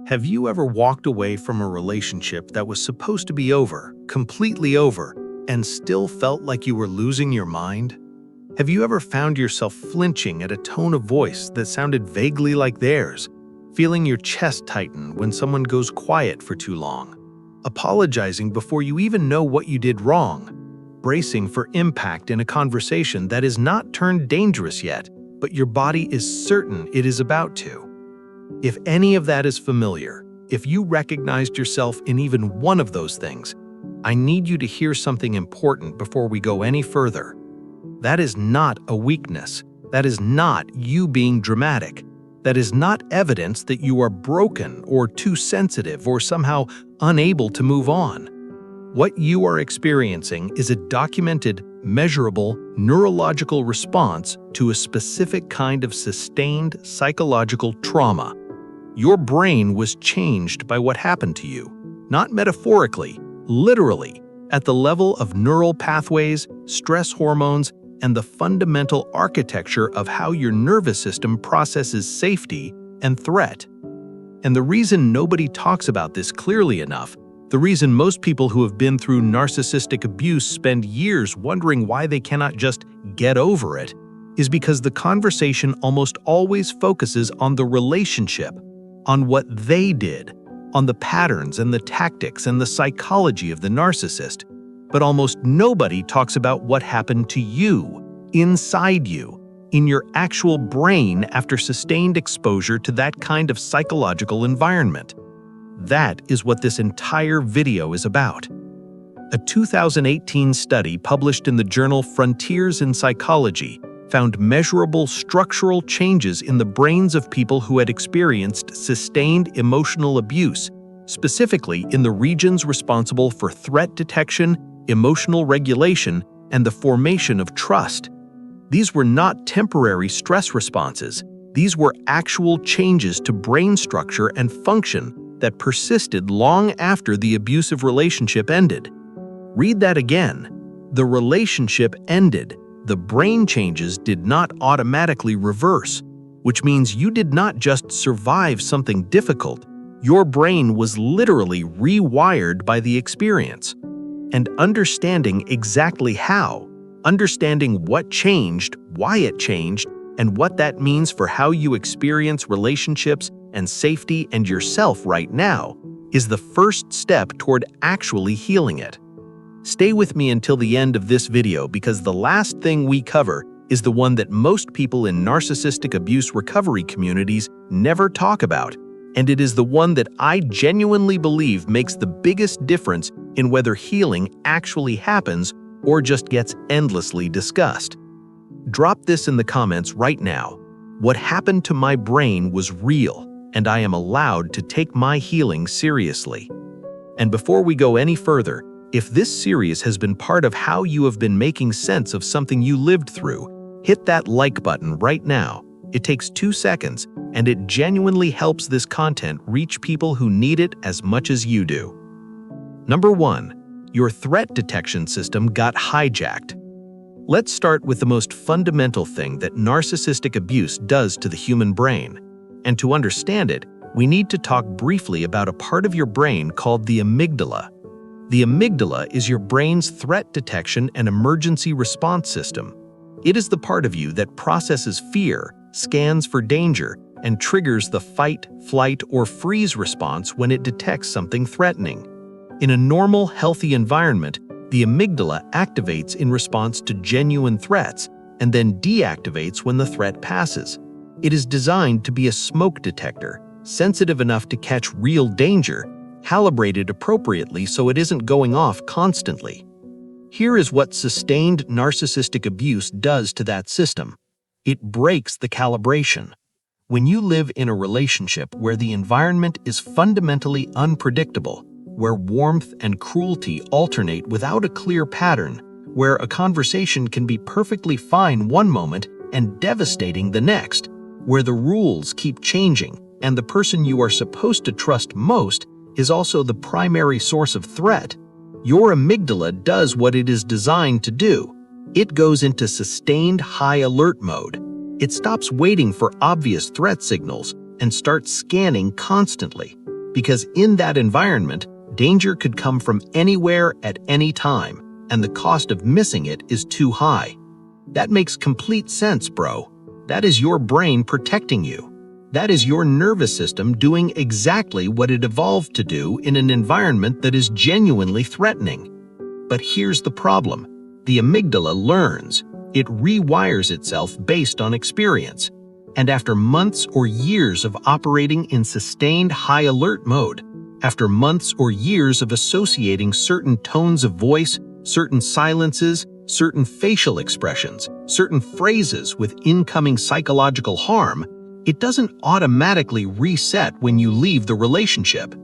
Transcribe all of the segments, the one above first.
Have you ever walked away from a relationship that was supposed to be over, completely over, and still felt like you were losing your mind? Have you ever found yourself flinching at a tone of voice that sounded vaguely like theirs, feeling your chest tighten when someone goes quiet for too long, apologizing before you even know what you did wrong, bracing for impact in a conversation that is not turned dangerous yet, but your body is certain it is about to? If any of that is familiar, if you recognized yourself in even one of those things, I need you to hear something important before we go any further. That is not a weakness. That is not you being dramatic. That is not evidence that you are broken or too sensitive or somehow unable to move on. What you are experiencing is a documented, measurable, neurological response to a specific kind of sustained psychological trauma. Your brain was changed by what happened to you, not metaphorically, literally, at the level of neural pathways, stress hormones, and the fundamental architecture of how your nervous system processes safety and threat. And the reason nobody talks about this clearly enough, the reason most people who have been through narcissistic abuse spend years wondering why they cannot just get over it, is because the conversation almost always focuses on the relationship, on what they did, on the patterns and the tactics and the psychology of the narcissist. But almost nobody talks about what happened to you, inside you, in your actual brain after sustained exposure to that kind of psychological environment. That is what this entire video is about. A 2018 study published in the journal Frontiers in Psychology found measurable structural changes in the brains of people who had experienced sustained emotional abuse, specifically in the regions responsible for threat detection, emotional regulation, and the formation of trust. These were not temporary stress responses. These were actual changes to brain structure and function that persisted long after the abusive relationship ended. Read that again. The relationship ended. The brain changes did not automatically reverse, which means you did not just survive something difficult. Your brain was literally rewired by the experience. And understanding exactly how, understanding what changed, why it changed, and what that means for how you experience relationships and safety and yourself right now is the first step toward actually healing it. Stay with me until the end of this video because the last thing we cover is the one that most people in narcissistic abuse recovery communities never talk about, and it is the one that I genuinely believe makes the biggest difference in whether healing actually happens or just gets endlessly discussed. Drop this in the comments right now. What happened to my brain was real, and I am allowed to take my healing seriously. And before we go any further, if this series has been part of how you have been making sense of something you lived through, hit that like button right now. It takes 2 seconds, and it genuinely helps this content reach people who need it as much as you do. Number 1. Your threat detection system got hijacked. Let's start with the most fundamental thing that narcissistic abuse does to the human brain. And to understand it, we need to talk briefly about a part of your brain called the amygdala. The amygdala is your brain's threat detection and emergency response system. It is the part of you that processes fear, scans for danger, and triggers the fight, flight, or freeze response when it detects something threatening. In a normal, healthy environment, the amygdala activates in response to genuine threats and then deactivates when the threat passes. It is designed to be a smoke detector, sensitive enough to catch real danger, calibrated appropriately so it isn't going off constantly. Here is what sustained narcissistic abuse does to that system. It breaks the calibration. When you live in a relationship where the environment is fundamentally unpredictable, where warmth and cruelty alternate without a clear pattern, where a conversation can be perfectly fine one moment and devastating the next, where the rules keep changing and the person you are supposed to trust most is also the primary source of threat, your amygdala does what it is designed to do. It goes into sustained high alert mode. It stops waiting for obvious threat signals and starts scanning constantly. because in that environment, danger could come from anywhere at any time, and the cost of missing it is too high. That makes complete sense, bro. That is your brain protecting you. That is your nervous system doing exactly what it evolved to do in an environment that is genuinely threatening. But here's the problem. The amygdala learns. It rewires itself based on experience. And after months or years of operating in sustained high alert mode, after months or years of associating certain tones of voice, certain silences, certain facial expressions, certain phrases with incoming psychological harm, it doesn't automatically reset when you leave the relationship.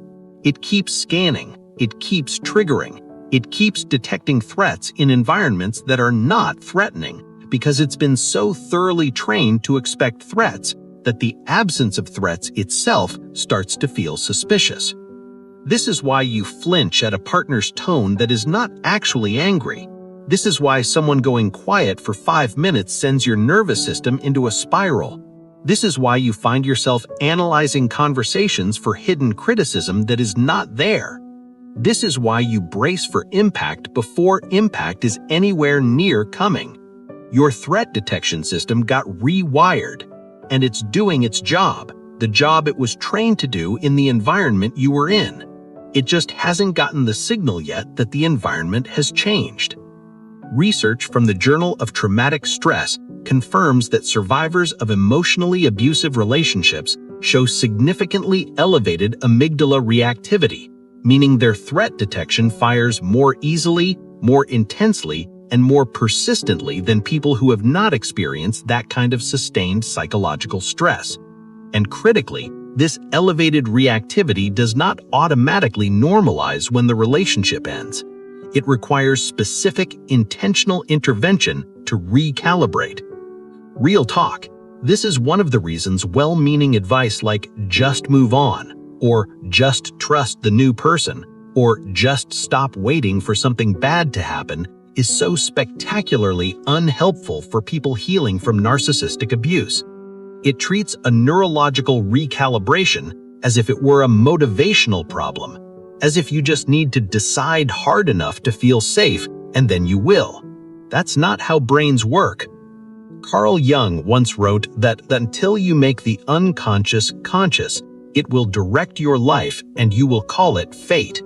It keeps scanning, it keeps triggering, it keeps detecting threats in environments that are not threatening because it's been so thoroughly trained to expect threats that the absence of threats itself starts to feel suspicious. This is why you flinch at a partner's tone that is not actually angry. This is why someone going quiet for 5 minutes sends your nervous system into a spiral. This is why you find yourself analyzing conversations for hidden criticism that is not there. This is why you brace for impact before impact is anywhere near coming. Your threat detection system got rewired, and it's doing its job, the job it was trained to do in the environment you were in. It just hasn't gotten the signal yet that the environment has changed. Research from the Journal of Traumatic Stress confirms that survivors of emotionally abusive relationships show significantly elevated amygdala reactivity, meaning their threat detection fires more easily, more intensely, and more persistently than people who have not experienced that kind of sustained psychological stress. And critically, this elevated reactivity does not automatically normalize when the relationship ends. It requires specific, intentional intervention to recalibrate. Real talk, this is one of the reasons well-meaning advice like just move on, or just trust the new person, or just stop waiting for something bad to happen is so spectacularly unhelpful for people healing from narcissistic abuse. It treats a neurological recalibration as if it were a motivational problem, as if you just need to decide hard enough to feel safe and then you will. That's not how brains work. Carl Jung once wrote that until you make the unconscious conscious, it will direct your life and you will call it fate.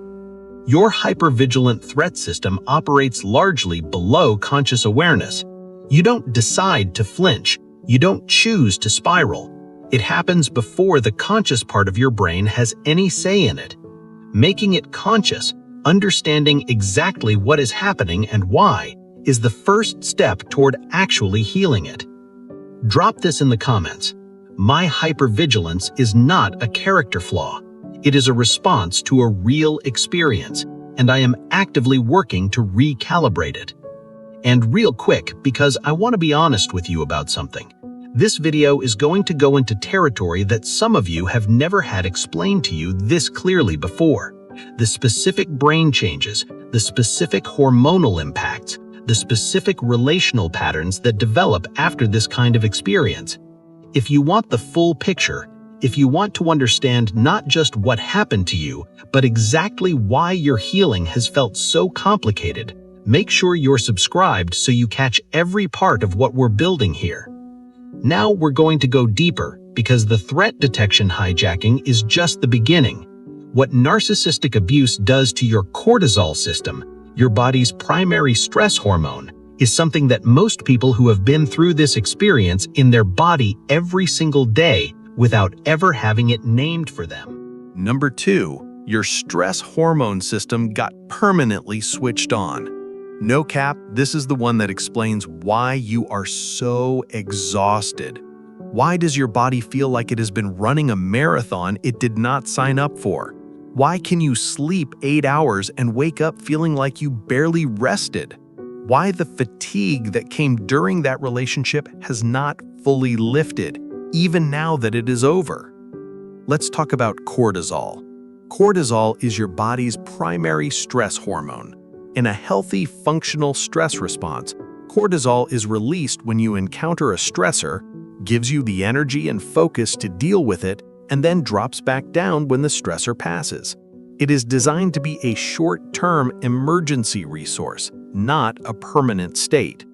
Your hypervigilant threat system operates largely below conscious awareness. You don't decide to flinch. You don't choose to spiral. It happens before the conscious part of your brain has any say in it. Making it conscious, understanding exactly what is happening and why, is the first step toward actually healing it. Drop this in the comments. My hypervigilance is not a character flaw. It is a response to a real experience, and I am actively working to recalibrate it. And real quick, because I want to be honest with you about something. This video is going to go into territory that some of you have never had explained to you this clearly before. The specific brain changes, the specific hormonal impacts, the specific relational patterns that develop after this kind of experience. If you want the full picture, if you want to understand not just what happened to you, but exactly why your healing has felt so complicated, make sure you're subscribed so you catch every part of what we're building here. Now we're going to go deeper, because the threat detection hijacking is just the beginning. What narcissistic abuse does to your cortisol system, your body's primary stress hormone, is something that most people who have been through this experience in their body every single day without ever having it named for them. Number 2, your stress hormone system got permanently switched on. No cap, this is the one that explains why you are so exhausted. Why does your body feel like it has been running a marathon it did not sign up for? Why can you sleep 8 hours and wake up feeling like you barely rested? Why the fatigue that came during that relationship has not fully lifted, even now that it is over? Let's talk about cortisol. Cortisol is your body's primary stress hormone. In a healthy, functional stress response, cortisol is released when you encounter a stressor, gives you the energy and focus to deal with it, and then drops back down when the stressor passes. It is designed to be a short-term emergency resource, not a permanent state.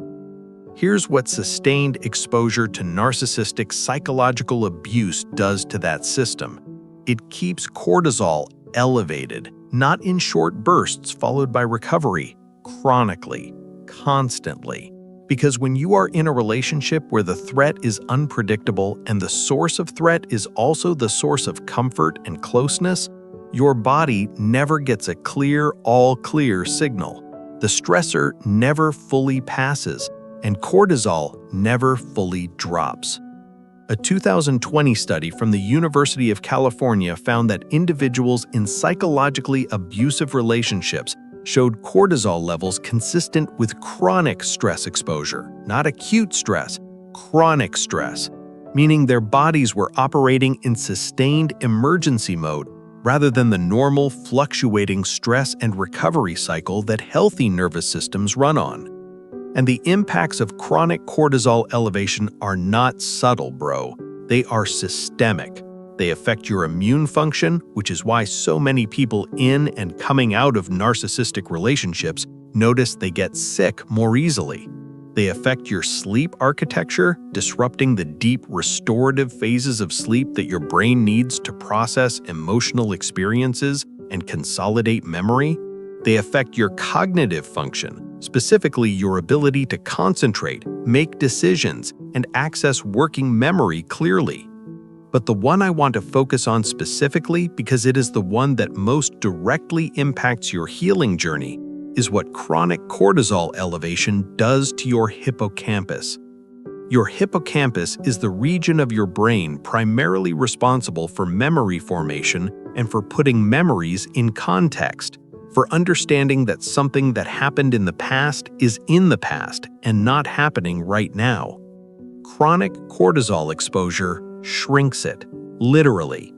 Here's what sustained exposure to narcissistic psychological abuse does to that system. It keeps cortisol elevated, not in short bursts followed by recovery, chronically, constantly. Because when you are in a relationship where the threat is unpredictable and the source of threat is also the source of comfort and closeness, your body never gets a clear, all-clear signal. The stressor never fully passes, and cortisol never fully drops. A 2020 study from the University of California found that individuals in psychologically abusive relationships showed cortisol levels consistent with chronic stress exposure, not acute stress, chronic stress, meaning their bodies were operating in sustained emergency mode rather than the normal fluctuating stress and recovery cycle that healthy nervous systems run on. And the impacts of chronic cortisol elevation are not subtle, bro. They are systemic. They affect your immune function, which is why so many people in and coming out of narcissistic relationships notice they get sick more easily. They affect your sleep architecture, disrupting the deep restorative phases of sleep that your brain needs to process emotional experiences and consolidate memory. They affect your cognitive function, specifically your ability to concentrate, make decisions, and access working memory clearly. But the one I want to focus on specifically, because it is the one that most directly impacts your healing journey, is what chronic cortisol elevation does to your hippocampus. Your hippocampus is the region of your brain primarily responsible for memory formation and for putting memories in context, for understanding that something that happened in the past is in the past and not happening right now. Chronic cortisol exposure shrinks it, literally.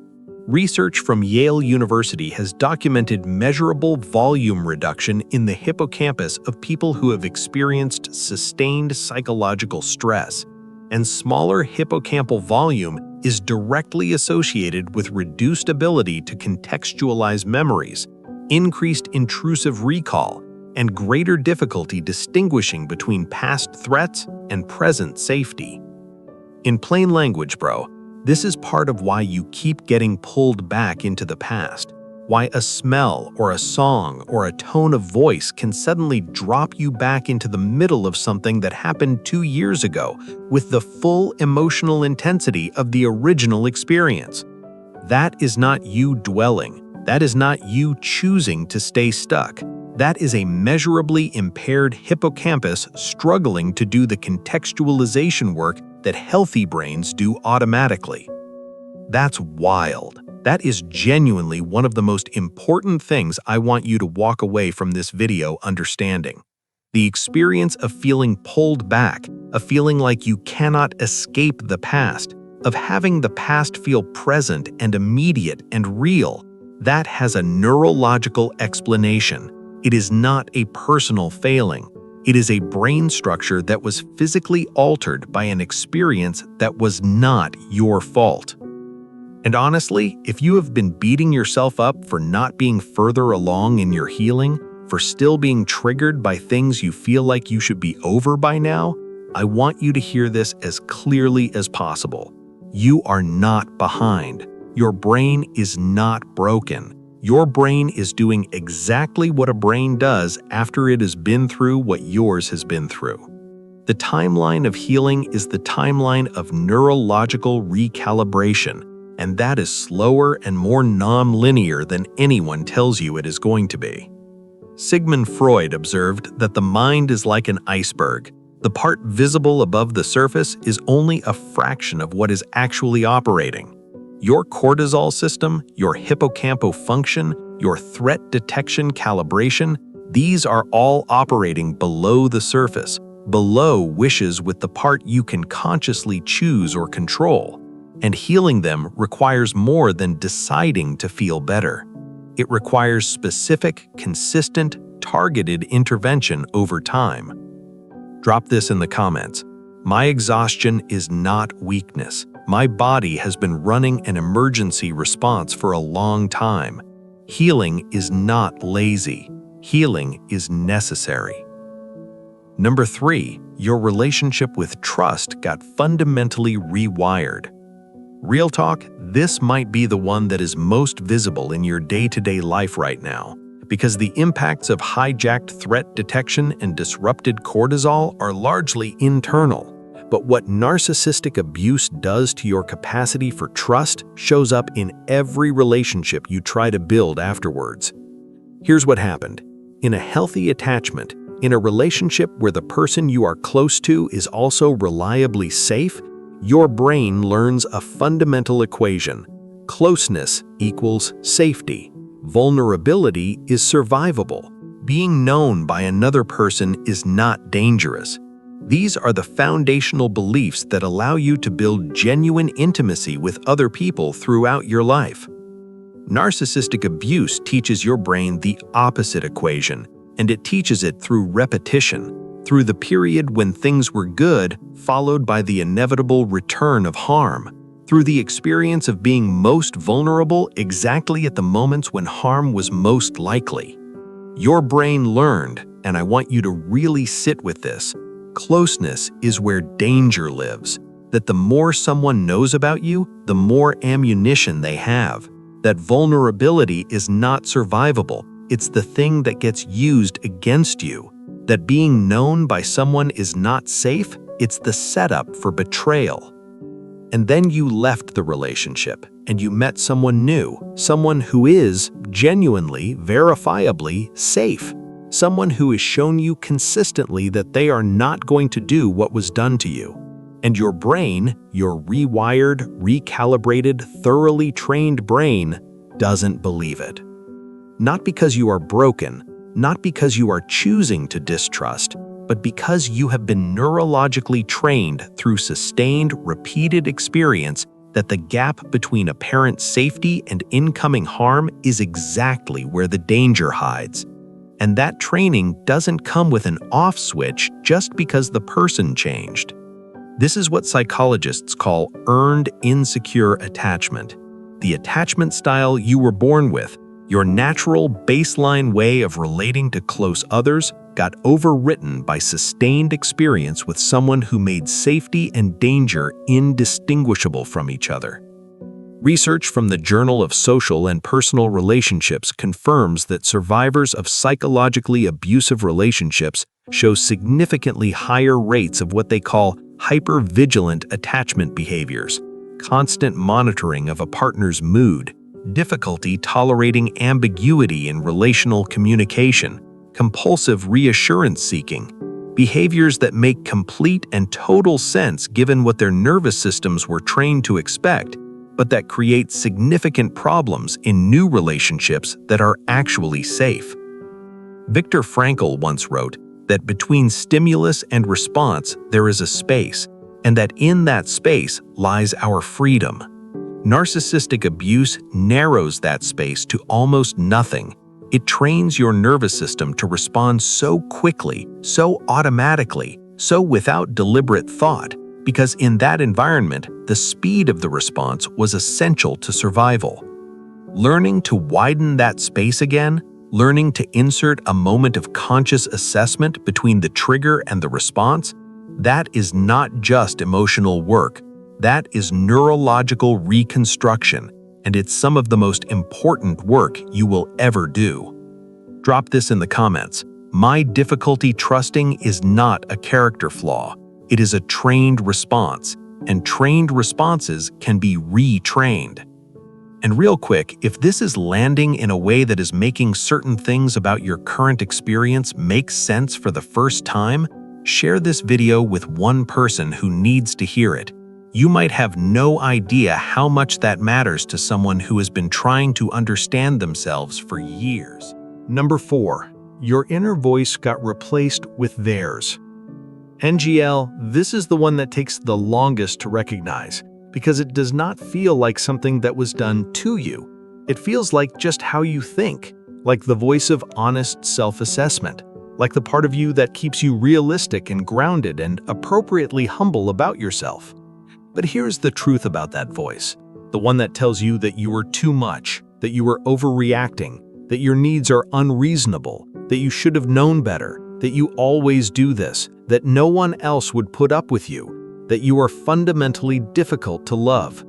Research from Yale University has documented measurable volume reduction in the hippocampus of people who have experienced sustained psychological stress, and smaller hippocampal volume is directly associated with reduced ability to contextualize memories, increased intrusive recall, and greater difficulty distinguishing between past threats and present safety. In plain language, bro, this is part of why you keep getting pulled back into the past, why a smell or a song or a tone of voice can suddenly drop you back into the middle of something that happened 2 years ago with the full emotional intensity of the original experience. That is not you dwelling. That is not you choosing to stay stuck. That is a measurably impaired hippocampus struggling to do the contextualization work that healthy brains do automatically. That's wild. That is genuinely one of the most important things I want you to walk away from this video understanding. The experience of feeling pulled back, of feeling like you cannot escape the past, of having the past feel present and immediate and real, that has a neurological explanation. It is not a personal failing. It is a brain structure that was physically altered by an experience that was not your fault. And honestly, if you have been beating yourself up for not being further along in your healing, for still being triggered by things you feel like you should be over by now, I want you to hear this as clearly as possible. You are not behind. Your brain is not broken. Your brain is doing exactly what a brain does after it has been through what yours has been through. The timeline of healing is the timeline of neurological recalibration, and that is slower and more non-linear than anyone tells you it is going to be. Sigmund Freud observed that the mind is like an iceberg. The part visible above the surface is only a fraction of what is actually operating. Your cortisol system, your hippocampal function, your threat detection calibration, these are all operating below the surface, below wishes with the part you can consciously choose or control. And healing them requires more than deciding to feel better. It requires specific, consistent, targeted intervention over time. Drop this in the comments. My exhaustion is not weakness. My body has been running an emergency response for a long time. Healing is not lazy. Healing is necessary. Number 3, your relationship with trust got fundamentally rewired. Real talk, this might be the one that is most visible in your day-to-day life right now, because the impacts of hijacked threat detection and disrupted cortisol are largely internal. But what narcissistic abuse does to your capacity for trust shows up in every relationship you try to build afterwards. Here's what happened. In a healthy attachment, in a relationship where the person you are close to is also reliably safe, your brain learns a fundamental equation. Closeness equals safety. Vulnerability is survivable. Being known by another person is not dangerous. These are the foundational beliefs that allow you to build genuine intimacy with other people throughout your life. Narcissistic abuse teaches your brain the opposite equation, and it teaches it through repetition, through the period when things were good, followed by the inevitable return of harm, through the experience of being most vulnerable exactly at the moments when harm was most likely. Your brain learned, and I want you to really sit with this, closeness is where danger lives, that the more someone knows about you, the more ammunition they have, that vulnerability is not survivable. It's the thing that gets used against you. That being known by someone is not safe, it's the setup for betrayal. And then you left the relationship, and you met someone new, someone who is genuinely, verifiably safe, someone who has shown you consistently that they are not going to do what was done to you. And your brain, your rewired, recalibrated, thoroughly trained brain, doesn't believe it. Not because you are broken, not because you are choosing to distrust, but because you have been neurologically trained through sustained, repeated experience that the gap between apparent safety and incoming harm is exactly where the danger hides. And that training doesn't come with an off switch just because the person changed. This is what psychologists call earned insecure attachment. The attachment style you were born with, your natural baseline way of relating to close others, got overwritten by sustained experience with someone who made safety and danger indistinguishable from each other. Research from the Journal of Social and Personal Relationships confirms that survivors of psychologically abusive relationships show significantly higher rates of what they call hypervigilant attachment behaviors, constant monitoring of a partner's mood, difficulty tolerating ambiguity in relational communication, compulsive reassurance seeking, behaviors that make complete and total sense given what their nervous systems were trained to expect, but that create significant problems in new relationships that are actually safe. Viktor Frankl once wrote that between stimulus and response there is a space, and that in that space lies our freedom. Narcissistic abuse narrows that space to almost nothing. It trains your nervous system to respond so quickly, so automatically, so without deliberate thought, because in that environment, the speed of the response was essential to survival. Learning to widen that space again, learning to insert a moment of conscious assessment between the trigger and the response, that is not just emotional work. That is neurological reconstruction, and it's some of the most important work you will ever do. Drop this in the comments. My difficulty trusting is not a character flaw. It is a trained response, and trained responses can be retrained. And real quick, if this is landing in a way that is making certain things about your current experience make sense for the first time, share this video with one person who needs to hear it. You might have no idea how much that matters to someone who has been trying to understand themselves for years. Number 4. Your inner voice got replaced with theirs. NGL, this is the one that takes the longest to recognize, because it does not feel like something that was done to you. It feels like just how you think, like the voice of honest self-assessment, like the part of you that keeps you realistic and grounded and appropriately humble about yourself. But here's the truth about that voice. The one that tells you that you are too much, that you are overreacting, that your needs are unreasonable, that you should have known better, that you always do this, that no one else would put up with you, that you are fundamentally difficult to love.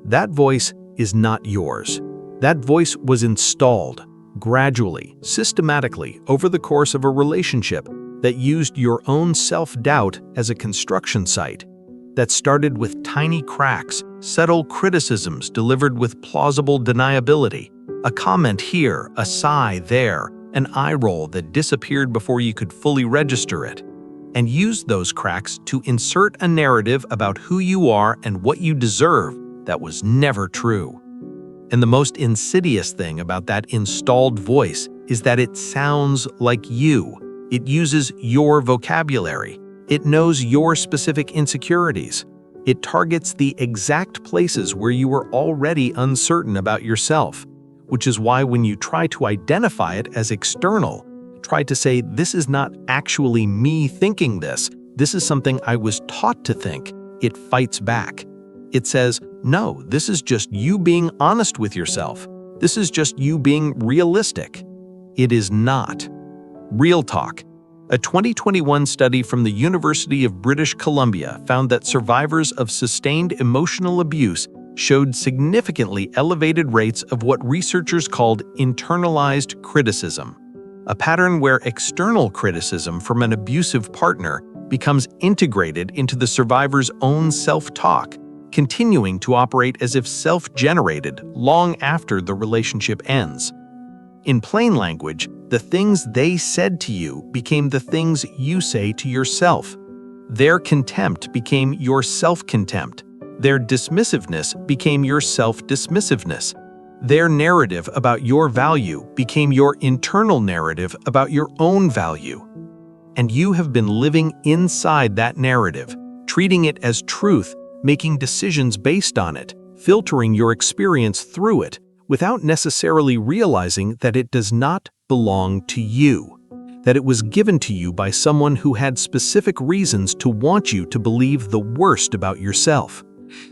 That voice is not yours. That voice was installed, gradually, systematically, over the course of a relationship that used your own self-doubt as a construction site, that started with tiny cracks, subtle criticisms delivered with plausible deniability, a comment here, a sigh there, an eye roll that disappeared before you could fully register it, and used those cracks to insert a narrative about who you are and what you deserve that was never true. And the most insidious thing about that installed voice is that it sounds like you. It uses your vocabulary. It knows your specific insecurities. It targets the exact places where you were already uncertain about yourself, which is why when you try to identify it as external, try to say, this is not actually me thinking this, this is something I was taught to think, it fights back. It says, no, this is just you being honest with yourself. This is just you being realistic. It is not. Real talk. A 2021 study from the University of British Columbia found that survivors of sustained emotional abuse showed significantly elevated rates of what researchers called internalized criticism, a pattern where external criticism from an abusive partner becomes integrated into the survivor's own self-talk, continuing to operate as if self-generated long after the relationship ends. In plain language, the things they said to you became the things you say to yourself. Their contempt became your self-contempt. Their dismissiveness became your self-dismissiveness. Their narrative about your value became your internal narrative about your own value. And you have been living inside that narrative, treating it as truth, making decisions based on it, filtering your experience through it, without necessarily realizing that it does not belong to you, that it was given to you by someone who had specific reasons to want you to believe the worst about yourself,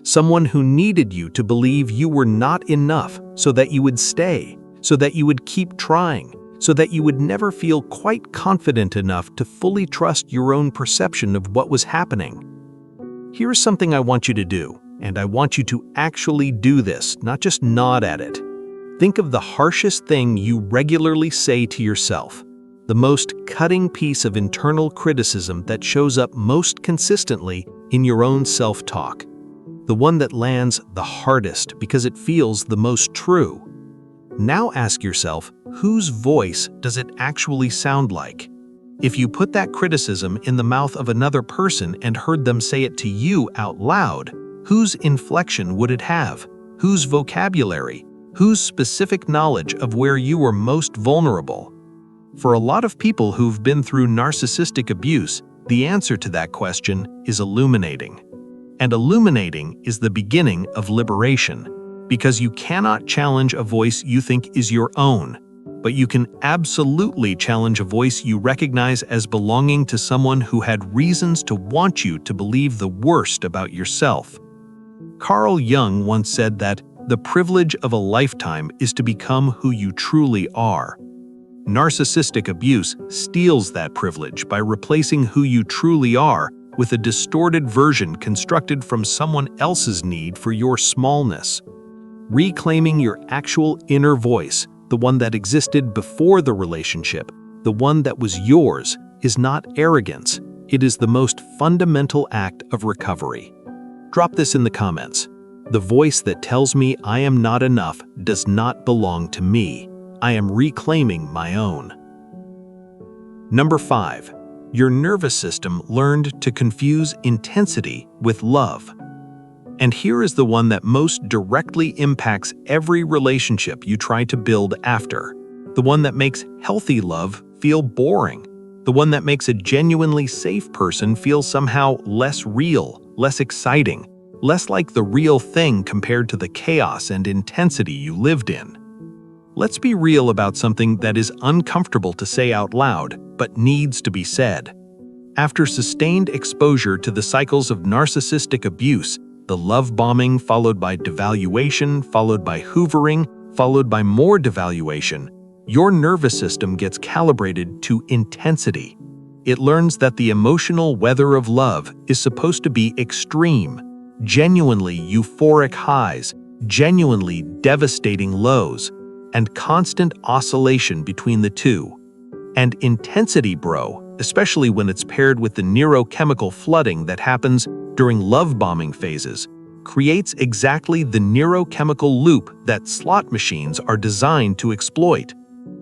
someone who needed you to believe you were not enough so that you would stay, so that you would keep trying, so that you would never feel quite confident enough to fully trust your own perception of what was happening. Here's something I want you to do, and I want you to actually do this, not just nod at it. Think of the harshest thing you regularly say to yourself, the most cutting piece of internal criticism that shows up most consistently in your own self-talk, the one that lands the hardest because it feels the most true. Now ask yourself, whose voice does it actually sound like? If you put that criticism in the mouth of another person and heard them say it to you out loud, whose inflection would it have? Whose vocabulary? Whose specific knowledge of where you were most vulnerable? For a lot of people who've been through narcissistic abuse, the answer to that question is illuminating. And illuminating is the beginning of liberation, because you cannot challenge a voice you think is your own, but you can absolutely challenge a voice you recognize as belonging to someone who had reasons to want you to believe the worst about yourself. Carl Jung once said that the privilege of a lifetime is to become who you truly are. Narcissistic abuse steals that privilege by replacing who you truly are with a distorted version constructed from someone else's need for your smallness. Reclaiming your actual inner voice, the one that existed before the relationship, the one that was yours, is not arrogance. It is the most fundamental act of recovery. Drop this in the comments. The voice that tells me I am not enough does not belong to me. I am reclaiming my own. Number 5. Your nervous system learned to confuse intensity with love. And here is the one that most directly impacts every relationship you try to build after. The one that makes healthy love feel boring. The one that makes a genuinely safe person feel somehow less real, less exciting, less like the real thing compared to the chaos and intensity you lived in. Let's be real about something that is uncomfortable to say out loud, but needs to be said. After sustained exposure to the cycles of narcissistic abuse, The love bombing followed by devaluation, followed by hoovering, followed by more devaluation. Your nervous system gets calibrated to intensity. It learns that the emotional weather of love is supposed to be extreme, genuinely euphoric highs, genuinely devastating lows, and constant oscillation between the two. And intensity, bro, especially when it's paired with the neurochemical flooding that happens during love bombing phases, creates exactly the neurochemical loop that slot machines are designed to exploit.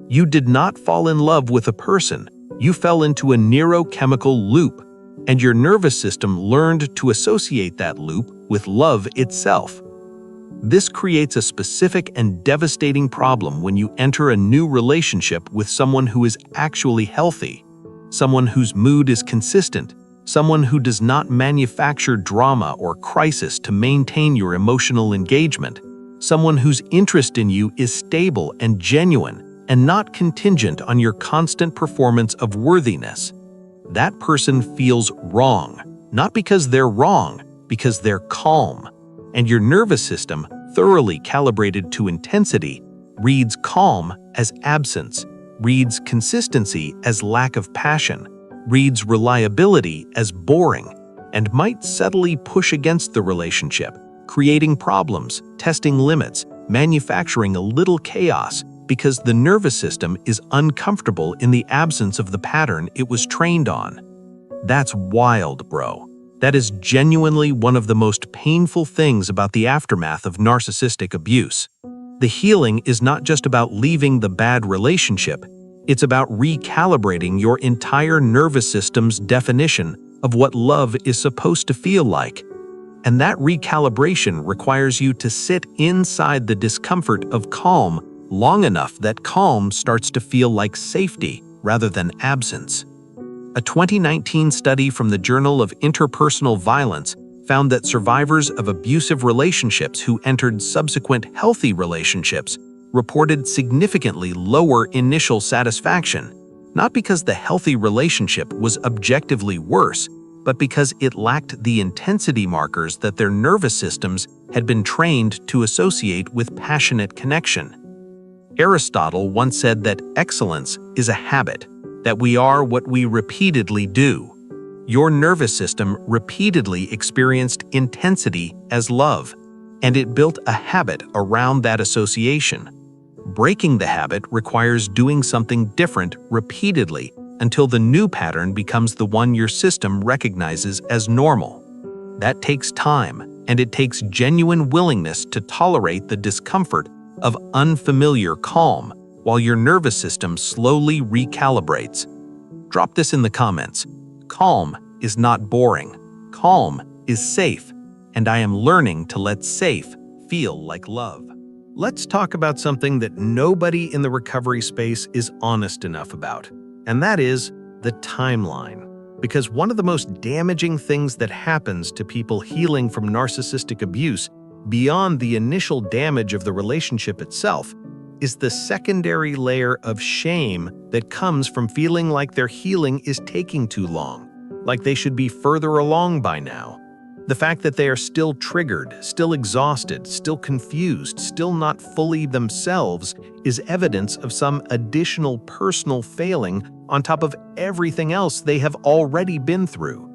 You did not fall in love with a person, you fell into a neurochemical loop, and your nervous system learned to associate that loop with love itself. This creates a specific and devastating problem when you enter a new relationship with someone who is actually healthy, someone whose mood is consistent, someone who does not manufacture drama or crisis to maintain your emotional engagement, someone whose interest in you is stable and genuine and not contingent on your constant performance of worthiness. That person feels wrong, not because they're wrong, because they're calm. And your nervous system, thoroughly calibrated to intensity, reads calm as absence, reads consistency as lack of passion, reads reliability as boring, and might subtly push against the relationship, creating problems, testing limits, manufacturing a little chaos, because the nervous system is uncomfortable in the absence of the pattern it was trained on. That's wild, bro. That is genuinely one of the most painful things about the aftermath of narcissistic abuse. The healing is not just about leaving the bad relationship, it's about recalibrating your entire nervous system's definition of what love is supposed to feel like. And that recalibration requires you to sit inside the discomfort of calm long enough that calm starts to feel like safety rather than absence. A 2019 study from the Journal of Interpersonal Violence found that survivors of abusive relationships who entered subsequent healthy relationships reported significantly lower initial satisfaction, not because the healthy relationship was objectively worse, but because it lacked the intensity markers that their nervous systems had been trained to associate with passionate connection. Aristotle once said that excellence is a habit, that we are what we repeatedly do. Your nervous system repeatedly experienced intensity as love, and it built a habit around that association. Breaking the habit requires doing something different repeatedly until the new pattern becomes the one your system recognizes as normal. That takes time, and it takes genuine willingness to tolerate the discomfort of unfamiliar calm while your nervous system slowly recalibrates. Drop this in the comments. Calm is not boring. Calm is safe, and I am learning to let safe feel like love. Let's talk about something that nobody in the recovery space is honest enough about, and that is the timeline. Because one of the most damaging things that happens to people healing from narcissistic abuse, beyond the initial damage of the relationship itself, is the secondary layer of shame that comes from feeling like their healing is taking too long, like they should be further along by now. The fact that they are still triggered, still exhausted, still confused, still not fully themselves is evidence of some additional personal failing on top of everything else they have already been through.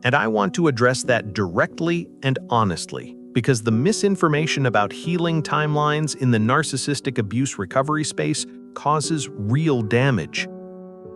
And I want to address that directly and honestly, because the misinformation about healing timelines in the narcissistic abuse recovery space causes real damage.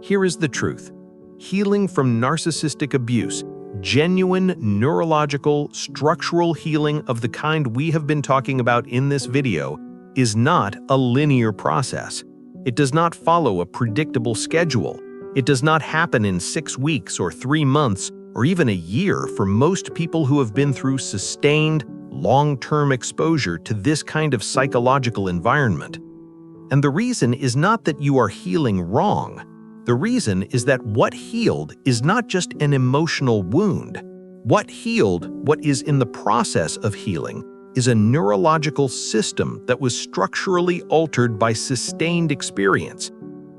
Here is the truth. Healing from narcissistic abuse, genuine neurological, structural healing of the kind we have been talking about in this video, is not a linear process. It does not follow a predictable schedule. It does not happen in 6 weeks or 3 months or even a year for most people who have been through sustained, long-term exposure to this kind of psychological environment. And the reason is not that you are healing wrong. The reason is that what healed is not just an emotional wound. What healed, what is in the process of healing, is a neurological system that was structurally altered by sustained experience.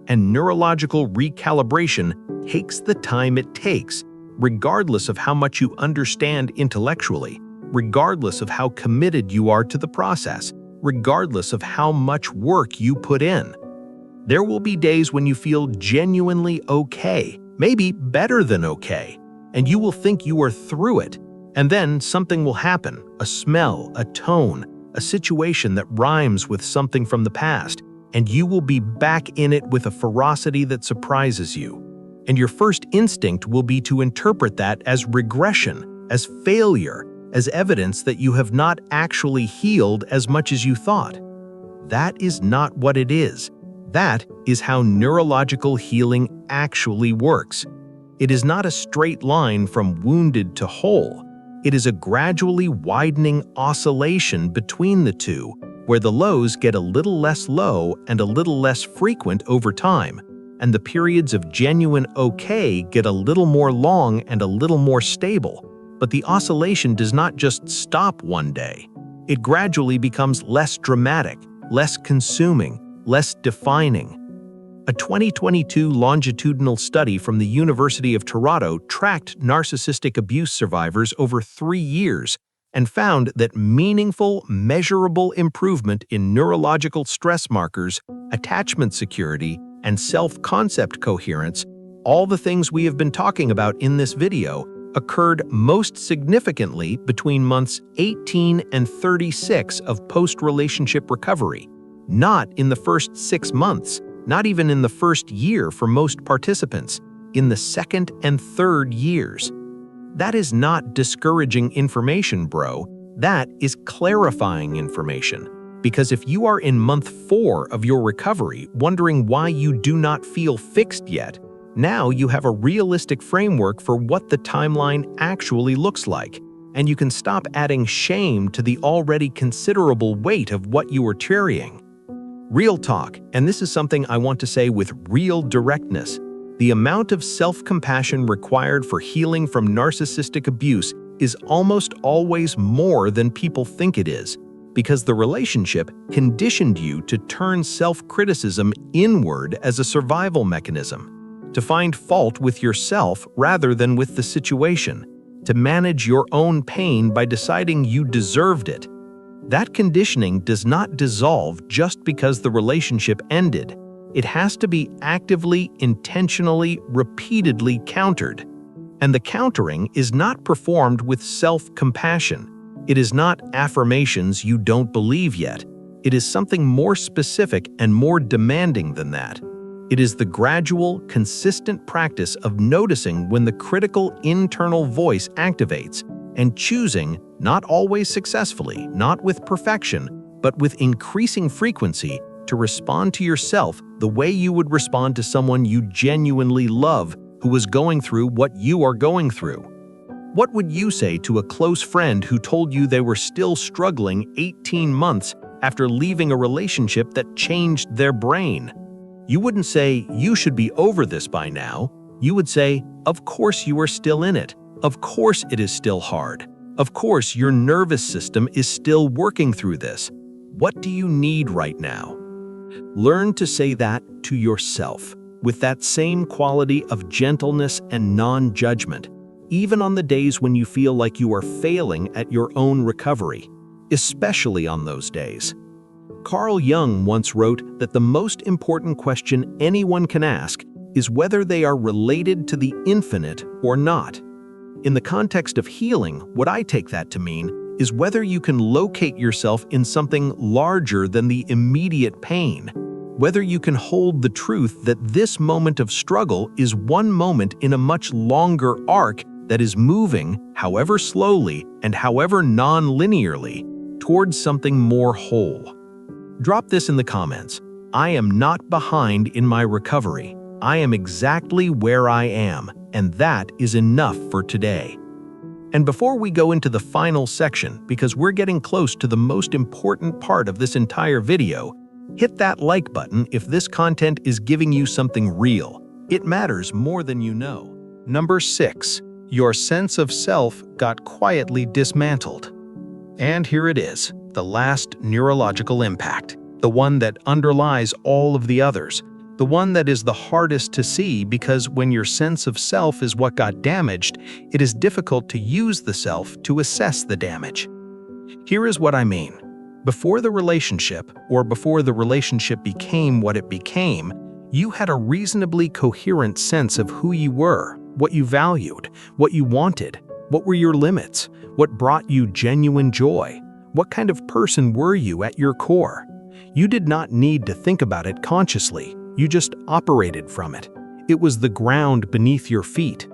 And neurological recalibration takes the time it takes, regardless of how much you understand intellectually. regardless of how committed you are to the process, regardless of how much work you put in. There will be days when you feel genuinely okay, maybe better than okay, and you will think you are through it. And then something will happen, a smell, a tone, a situation that rhymes with something from the past, and you will be back in it with a ferocity that surprises you. And your first instinct will be to interpret that as regression, as failure, as evidence that you have not actually healed as much as you thought. That is not what it is. That is how neurological healing actually works. It is not a straight line from wounded to whole. It is a gradually widening oscillation between the two, where the lows get a little less low and a little less frequent over time, and the periods of genuine okay get a little more long and a little more stable. But the oscillation does not just stop one day. It gradually becomes less dramatic, less consuming, less defining. A 2022 longitudinal study from the University of Toronto tracked narcissistic abuse survivors over 3 years and found that meaningful, measurable improvement in neurological stress markers, attachment security, and self-concept coherence, all the things we have been talking about in this video, occurred most significantly between months 18 and 36 of post-relationship recovery, not in the first 6 months, not even in the first year for most participants, in the second and third years. That is not discouraging information, bro. That is clarifying information. Because if you are in month 4 of your recovery wondering why you do not feel fixed yet, now you have a realistic framework for what the timeline actually looks like, and you can stop adding shame to the already considerable weight of what you are carrying. Real talk, and this is something I want to say with real directness, the amount of self-compassion required for healing from narcissistic abuse is almost always more than people think it is, because the relationship conditioned you to turn self-criticism inward as a survival mechanism, to find fault with yourself rather than with the situation, to manage your own pain by deciding you deserved it. That conditioning does not dissolve just because the relationship ended. It has to be actively, intentionally, repeatedly countered. And the countering is not performed with self-compassion. It is not affirmations you don't believe yet. It is something more specific and more demanding than that. It is the gradual, consistent practice of noticing when the critical internal voice activates and choosing, not always successfully, not with perfection, but with increasing frequency, to respond to yourself the way you would respond to someone you genuinely love who was going through what you are going through. What would you say to a close friend who told you they were still struggling 18 months after leaving a relationship that changed their brain? You wouldn't say, "You should be over this by now." You would say, "Of course you are still in it. Of course it is still hard. Of course your nervous system is still working through this. What do you need right now?" Learn to say that to yourself with that same quality of gentleness and non-judgment, even on the days when you feel like you are failing at your own recovery, especially on those days. Carl Jung once wrote that the most important question anyone can ask is whether they are related to the infinite or not. In the context of healing, what I take that to mean is whether you can locate yourself in something larger than the immediate pain, whether you can hold the truth that this moment of struggle is one moment in a much longer arc that is moving, however slowly and however non-linearly, towards something more whole. Drop this in the comments. I am not behind in my recovery. I am exactly where I am, and that is enough for today. And before we go into the final section, because we're getting close to the most important part of this entire video, hit that like button if this content is giving you something real. It matters more than you know. Number 6. Your sense of self got quietly dismantled. And here it is, the last neurological impact, the one that underlies all of the others, the one that is the hardest to see because when your sense of self is what got damaged, it is difficult to use the self to assess the damage. Here is what I mean. Before the relationship, or before the relationship became what it became, you had a reasonably coherent sense of who you were, what you valued, what you wanted, what were your limits, what brought you genuine joy, what kind of person were you at your core. You did not need to think about it consciously, you just operated from it. It was the ground beneath your feet.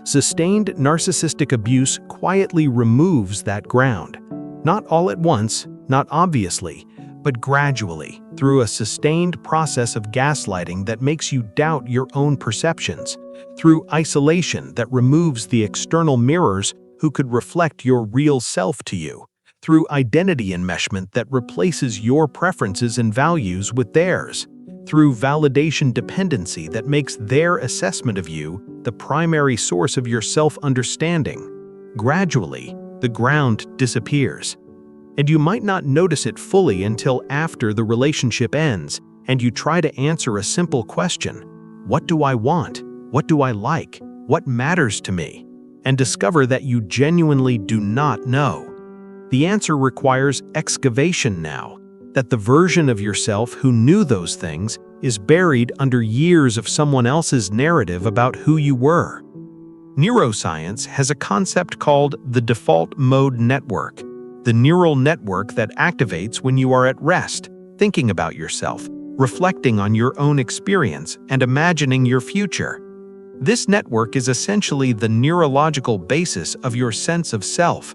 Sustained narcissistic abuse quietly removes that ground. Not all at once, not obviously, but gradually, through a sustained process of gaslighting that makes you doubt your own perceptions, through isolation that removes the external mirrors who could reflect your real self to you, through identity enmeshment that replaces your preferences and values with theirs, through validation dependency that makes their assessment of you the primary source of your self-understanding. Gradually, the ground disappears. And you might not notice it fully until after the relationship ends and you try to answer a simple question: what do I want? What do I like? What matters to me? And discover that you genuinely do not know. The answer requires excavation now, that the version of yourself who knew those things is buried under years of someone else's narrative about who you were. Neuroscience has a concept called the default mode network, the neural network that activates when you are at rest, thinking about yourself, reflecting on your own experience, and imagining your future. This network is essentially the neurological basis of your sense of self.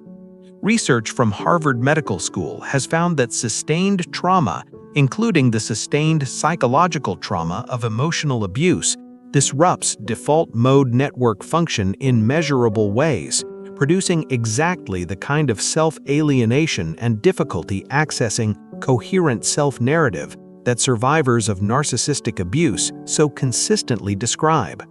Research from Harvard Medical School has found that sustained trauma, including the sustained psychological trauma of emotional abuse, disrupts default mode network function in measurable ways, producing exactly the kind of self-alienation and difficulty accessing coherent self-narrative that survivors of narcissistic abuse so consistently describe.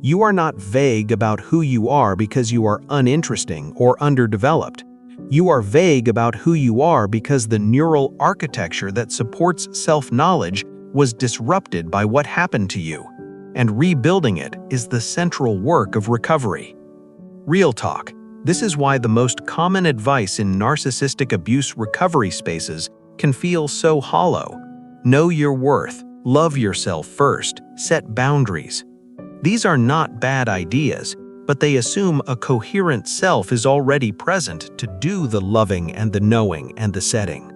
You are not vague about who you are because you are uninteresting or underdeveloped. You are vague about who you are because the neural architecture that supports self-knowledge was disrupted by what happened to you, and rebuilding it is the central work of recovery. Real talk. This is why the most common advice in narcissistic abuse recovery spaces can feel so hollow. Know your worth, love yourself first, set boundaries. These are not bad ideas, but they assume a coherent self is already present to do the loving and the knowing and the setting.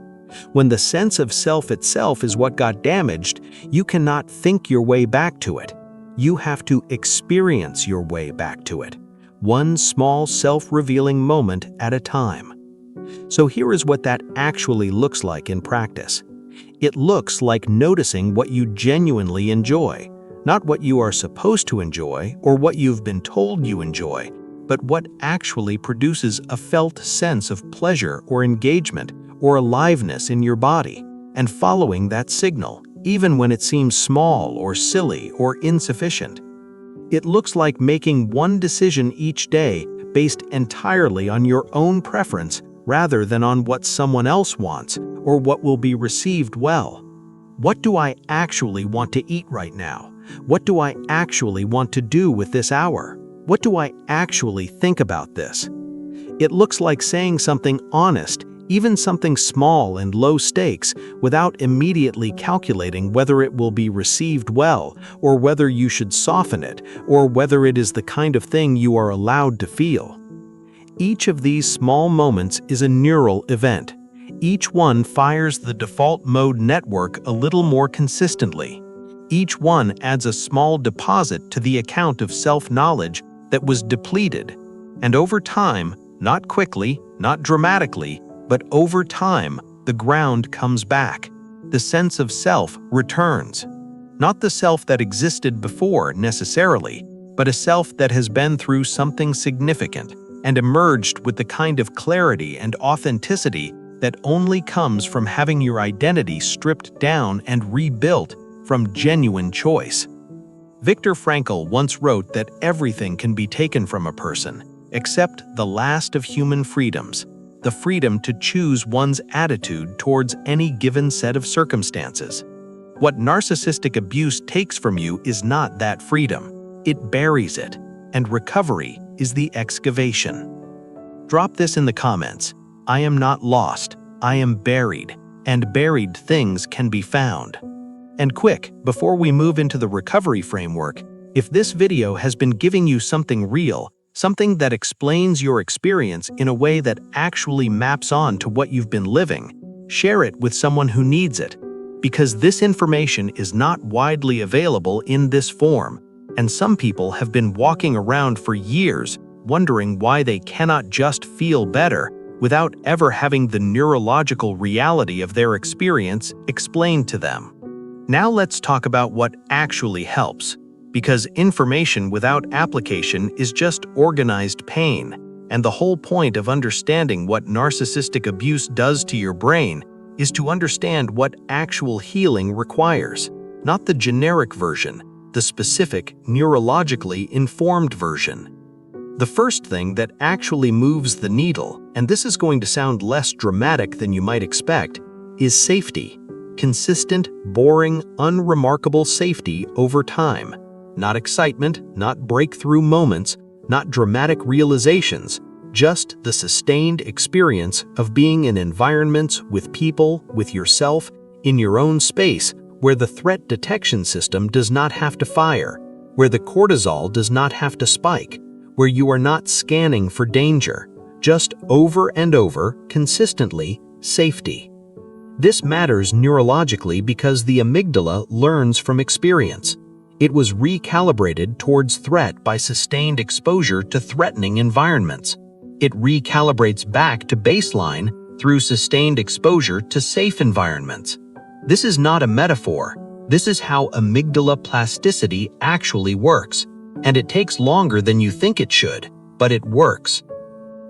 When the sense of self itself is what got damaged, you cannot think your way back to it. You have to experience your way back to it, one small self-revealing moment at a time. So here is what that actually looks like in practice. It looks like noticing what you genuinely enjoy, not what you are supposed to enjoy or what you've been told you enjoy, but what actually produces a felt sense of pleasure or engagement or aliveness in your body, and following that signal, even when it seems small or silly or insufficient. It looks like making one decision each day based entirely on your own preference rather than on what someone else wants or what will be received well. What do I actually want to eat right now? What do I actually want to do with this hour? What do I actually think about this? It looks like saying something honest, even something small and low stakes, without immediately calculating whether it will be received well, or whether you should soften it, or whether it is the kind of thing you are allowed to feel. Each of these small moments is a neural event. Each one fires the default mode network a little more consistently. Each one adds a small deposit to the account of self-knowledge that was depleted. And over time, not quickly, not dramatically, but over time, the ground comes back. The sense of self returns. Not the self that existed before necessarily, but a self that has been through something significant and emerged with the kind of clarity and authenticity that only comes from having your identity stripped down and rebuilt from genuine choice. Viktor Frankl once wrote that everything can be taken from a person, except the last of human freedoms, the freedom to choose one's attitude towards any given set of circumstances. What narcissistic abuse takes from you is not that freedom. It buries it, and recovery is the excavation. Drop this in the comments. I am not lost, I am buried, and buried things can be found. And quick, before we move into the recovery framework, if this video has been giving you something real, something that explains your experience in a way that actually maps on to what you've been living, share it with someone who needs it. Because this information is not widely available in this form, and some people have been walking around for years wondering why they cannot just feel better without ever having the neurological reality of their experience explained to them. Now let's talk about what actually helps, because information without application is just organized pain, and the whole point of understanding what narcissistic abuse does to your brain is to understand what actual healing requires, not the generic version, the specific, neurologically informed version. The first thing that actually moves the needle, and this is going to sound less dramatic than you might expect, is safety. Consistent, boring, unremarkable safety over time. Not excitement, not breakthrough moments, not dramatic realizations, just the sustained experience of being in environments with people, with yourself, in your own space, where the threat detection system does not have to fire, where the cortisol does not have to spike, where you are not scanning for danger, just over and over, consistently, safety. This matters neurologically because the amygdala learns from experience. It was recalibrated towards threat by sustained exposure to threatening environments. It recalibrates back to baseline through sustained exposure to safe environments. This is not a metaphor. This is how amygdala plasticity actually works, and it takes longer than you think it should, but it works.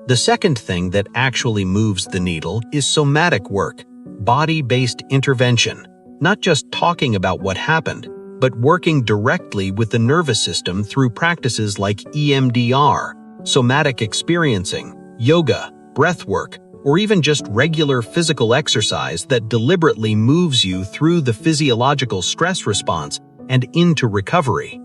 The second thing that actually moves the needle is somatic work, body-based intervention, not just talking about what happened, but working directly with the nervous system through practices like EMDR, somatic experiencing, yoga, breath work, or even just regular physical exercise that deliberately moves you through the physiological stress response and into recovery.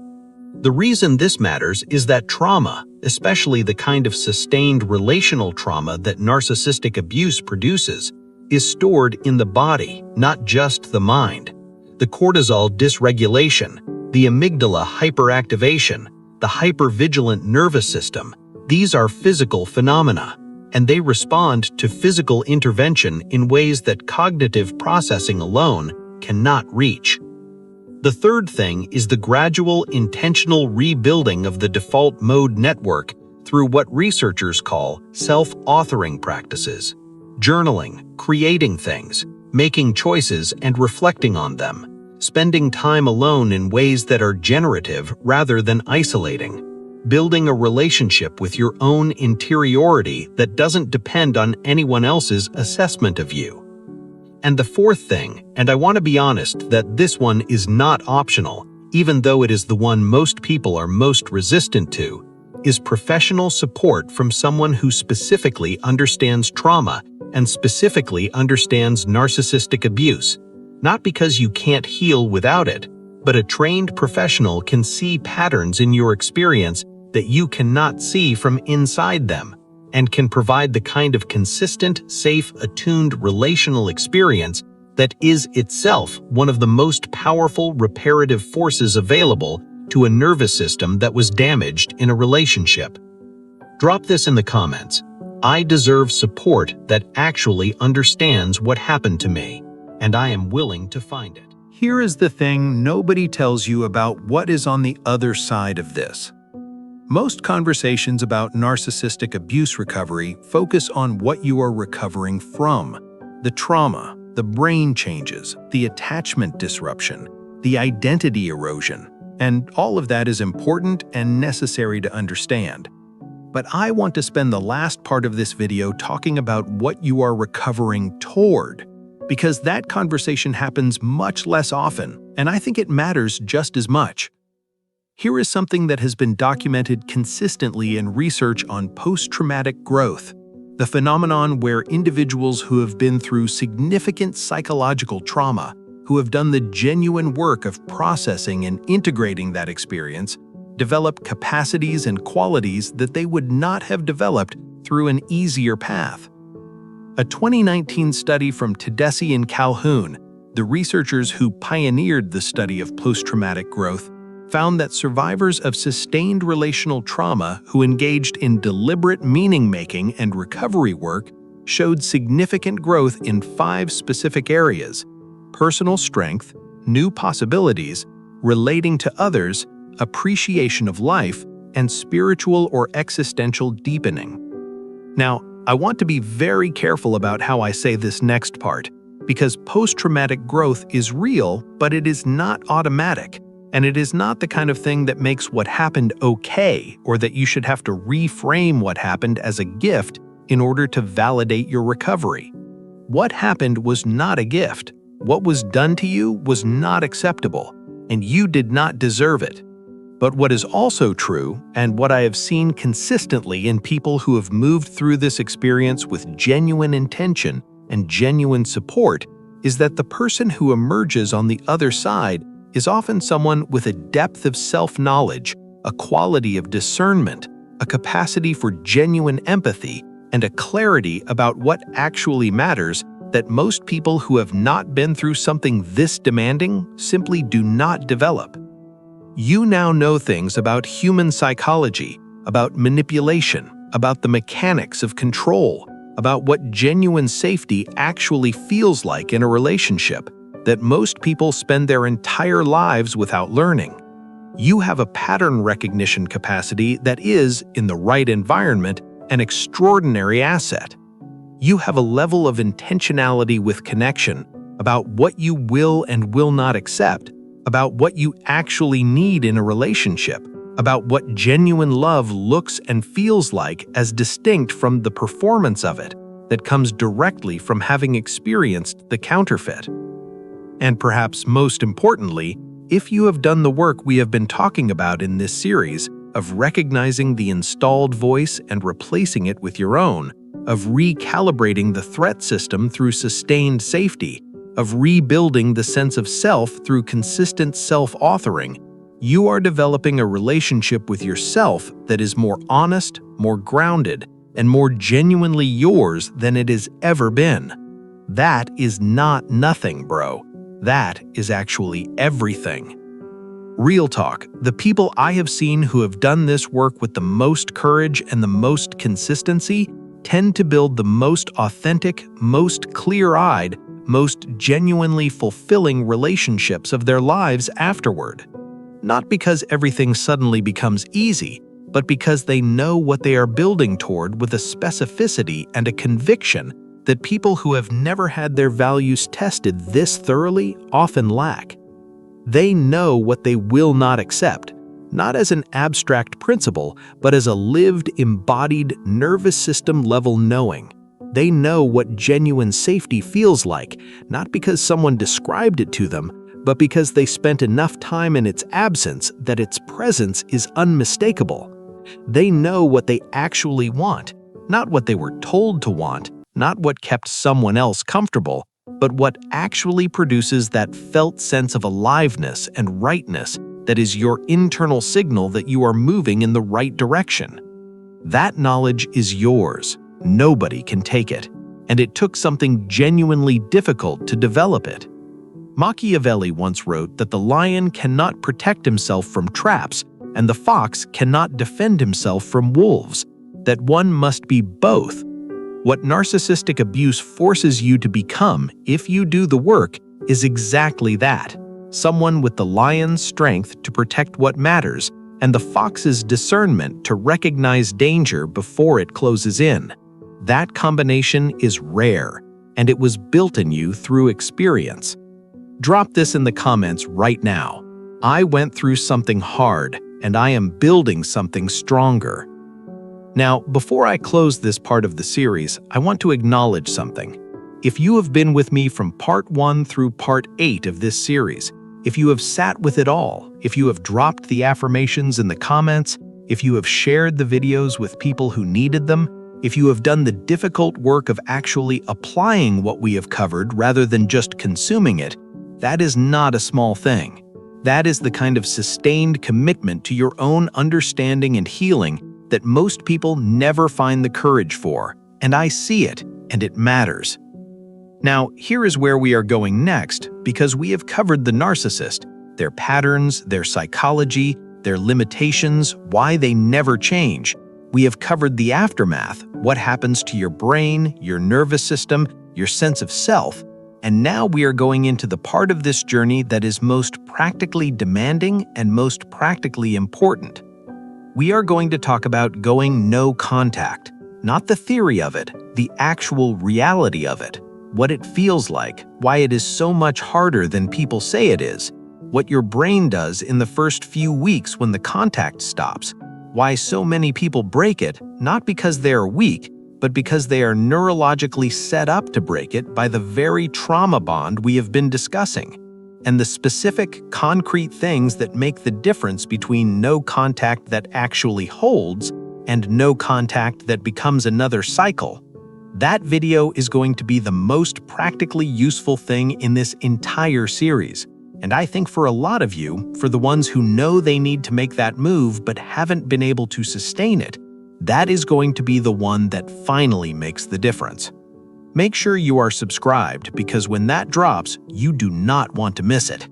The reason this matters is that trauma, especially the kind of sustained relational trauma that narcissistic abuse produces, is stored in the body, not just the mind. The cortisol dysregulation, the amygdala hyperactivation, the hypervigilant nervous system, these are physical phenomena, and they respond to physical intervention in ways that cognitive processing alone cannot reach. The third thing is the gradual, intentional rebuilding of the default mode network through what researchers call self-authoring practices. Journaling, creating things, making choices and reflecting on them, spending time alone in ways that are generative rather than isolating, building a relationship with your own interiority that doesn't depend on anyone else's assessment of you. And the fourth thing, and I want to be honest that this one is not optional, even though it is the one most people are most resistant to, is professional support from someone who specifically understands trauma and specifically understands narcissistic abuse. Not because you can't heal without it, but a trained professional can see patterns in your experience that you cannot see from inside them, and can provide the kind of consistent, safe, attuned relational experience that is itself one of the most powerful reparative forces available to a nervous system that was damaged in a relationship. Drop this in the comments. I deserve support that actually understands what happened to me, and I am willing to find it. Here is the thing nobody tells you about what is on the other side of this. Most conversations about narcissistic abuse recovery focus on what you are recovering from: the trauma, the brain changes, the attachment disruption, the identity erosion, and all of that is important and necessary to understand. But I want to spend the last part of this video talking about what you are recovering toward, because that conversation happens much less often, and I think it matters just as much. Here is something that has been documented consistently in research on post-traumatic growth, the phenomenon where individuals who have been through significant psychological trauma who have done the genuine work of processing and integrating that experience develop capacities and qualities that they would not have developed through an easier path. A 2019 study from Tedeschi and Calhoun, the researchers who pioneered the study of post-traumatic growth, found that survivors of sustained relational trauma who engaged in deliberate meaning-making and recovery work showed significant growth in 5 specific areas: personal strength, new possibilities, relating to others, appreciation of life, and spiritual or existential deepening. Now, I want to be very careful about how I say this next part, because post-traumatic growth is real, but it is not automatic. And it is not the kind of thing that makes what happened okay, or that you should have to reframe what happened as a gift in order to validate your recovery. What happened was not a gift. What was done to you was not acceptable, and you did not deserve it. But what is also true, and what I have seen consistently in people who have moved through this experience with genuine intention and genuine support, is that the person who emerges on the other side is often someone with a depth of self-knowledge, a quality of discernment, a capacity for genuine empathy, and a clarity about what actually matters that most people who have not been through something this demanding simply do not develop. You now know things about human psychology, about manipulation, about the mechanics of control, about what genuine safety actually feels like in a relationship, that most people spend their entire lives without learning. You have a pattern recognition capacity that is, in the right environment, an extraordinary asset. You have a level of intentionality with connection about what you will and will not accept, about what you actually need in a relationship, about what genuine love looks and feels like as distinct from the performance of it that comes directly from having experienced the counterfeit. And perhaps most importantly, if you have done the work we have been talking about in this series of recognizing the installed voice and replacing it with your own, of recalibrating the threat system through sustained safety, of rebuilding the sense of self through consistent self-authoring, you are developing a relationship with yourself that is more honest, more grounded, and more genuinely yours than it has ever been. That is not nothing, bro. That is actually everything. Real talk, the people I have seen who have done this work with the most courage and the most consistency tend to build the most authentic, most clear-eyed, most genuinely fulfilling relationships of their lives afterward. Not because everything suddenly becomes easy, but because they know what they are building toward with a specificity and a conviction that people who have never had their values tested this thoroughly often lack. They know what they will not accept, not as an abstract principle, but as a lived, embodied, nervous system-level knowing. They know what genuine safety feels like, not because someone described it to them, but because they spent enough time in its absence that its presence is unmistakable. They know what they actually want, not what they were told to want, not what kept someone else comfortable, but what actually produces that felt sense of aliveness and rightness that is your internal signal that you are moving in the right direction. That knowledge is yours. Nobody can take it, and it took something genuinely difficult to develop it. Machiavelli once wrote that the lion cannot protect himself from traps and the fox cannot defend himself from wolves, that one must be both. What narcissistic abuse forces you to become, if you do the work, is exactly that: someone with the lion's strength to protect what matters and the fox's discernment to recognize danger before it closes in. That combination is rare, and it was built in you through experience. Drop this in the comments right now. I went through something hard, and I am building something stronger. Now, before I close this part of the series, I want to acknowledge something. If you have been with me from part 1 through part 8 of this series, if you have sat with it all, if you have dropped the affirmations in the comments, if you have shared the videos with people who needed them, if you have done the difficult work of actually applying what we have covered rather than just consuming it, That is not a small thing. That is the kind of sustained commitment to your own understanding and healing that most people never find the courage for. And I see it, and it matters. Now, here is where we are going next, because we have covered the narcissist, their patterns, their psychology, their limitations, why they never change. We have covered the aftermath, what happens to your brain, your nervous system, your sense of self, and now we are going into the part of this journey that is most practically demanding and most practically important. We are going to talk about going no contact, not the theory of it, the actual reality of it, what it feels like, why it is so much harder than people say it is, what your brain does in the first few weeks when the contact stops, why so many people break it, not because they are weak, but because they are neurologically set up to break it by the very trauma bond we have been discussing, and the specific, concrete things that make the difference between no contact that actually holds and no contact that becomes another cycle. That video is going to be the most practically useful thing in this entire series. And I think for a lot of you, for the ones who know they need to make that move but haven't been able to sustain it, that is going to be the one that finally makes the difference. Make sure you are subscribed, because when that drops, you do not want to miss it.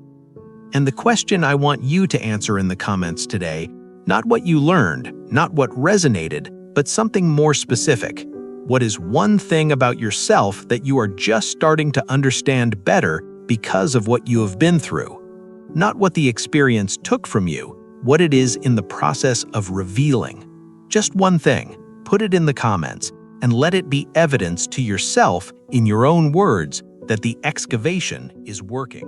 And the question I want you to answer in the comments today, not what you learned, not what resonated, but something more specific. What is one thing about yourself that you are just starting to understand better because of what you have been through? Not what the experience took from you, what it is in the process of revealing. Just one thing, put it in the comments, and let it be evidence to yourself in your own words that the excavation is working.